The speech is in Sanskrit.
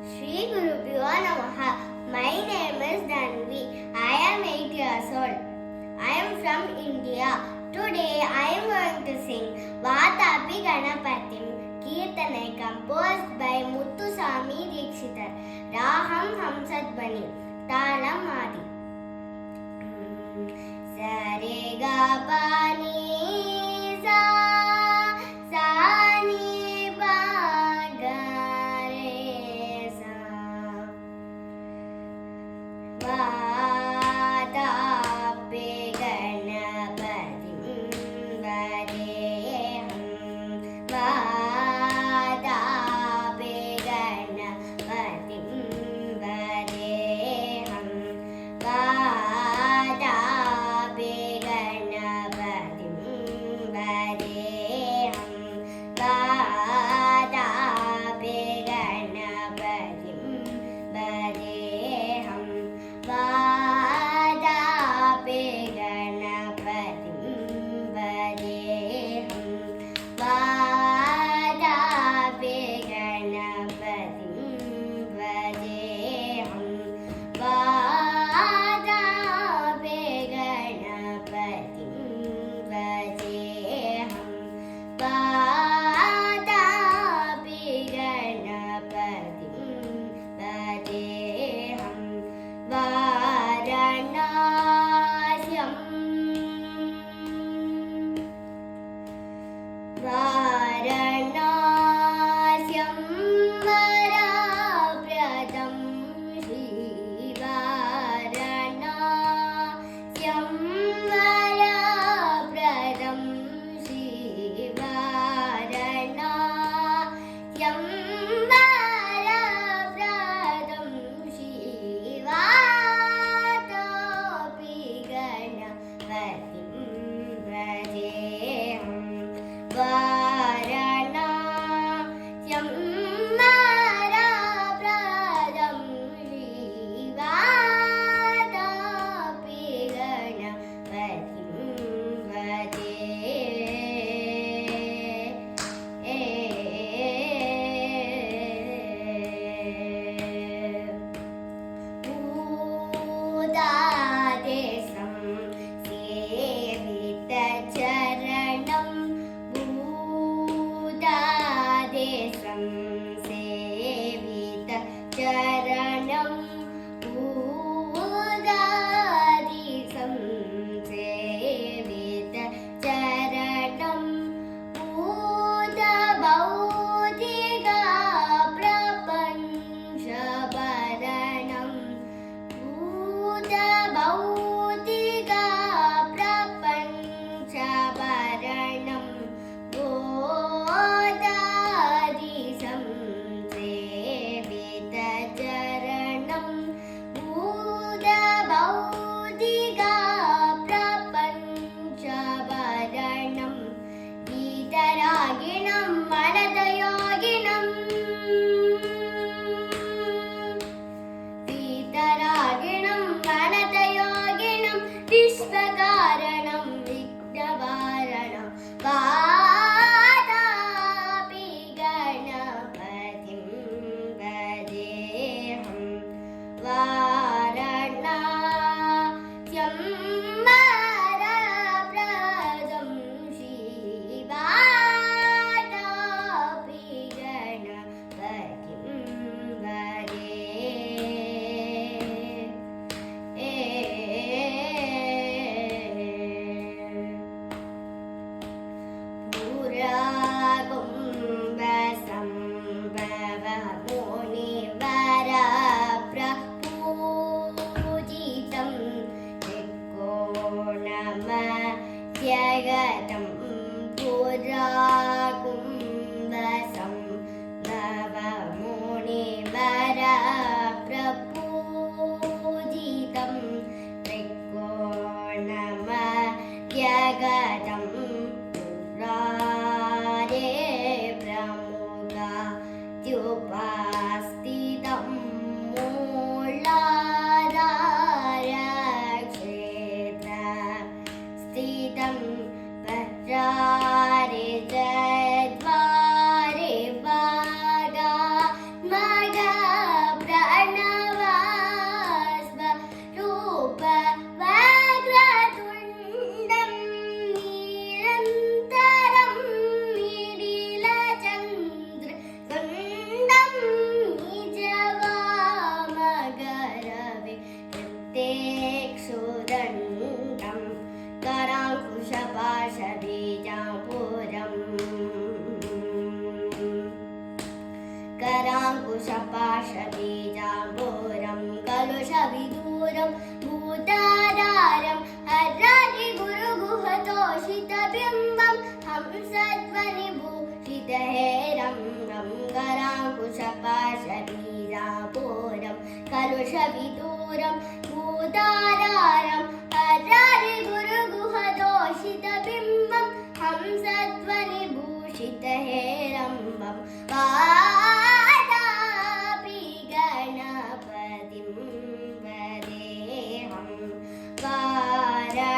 Shri Gurubhyo Namaha. My name is Dhanvi. I am 8 years old. I am from India. Today I am going to sing Vatapi Ganapatim, Kirtanai composed by Muthuswami Dikshitar. Raham Hamsat Bani, Talam Adi. Sarega Pani Sa, Sa Ni Pa Ga Re Sa. Vatapi Ganapatim Vadeham, Vatapi Ganapatim Vadeham, Vatapi Ganapatim कुशपाशबीजाम्बूरं कलुषविदूरं भूताधारं हरारिगुरुगुहतोषितबिम्बं हंसध्वनिभूषितहेरं रङ्गराङ्कुशपाशबीजाम्बूरं कलुषविदूरं भूताधारं हरारिगुरुगुहतोषितबिम्बं हंसध्वनिभूषितहेरम्बं Vatapi गणपतिं वदेहं वारणास्यं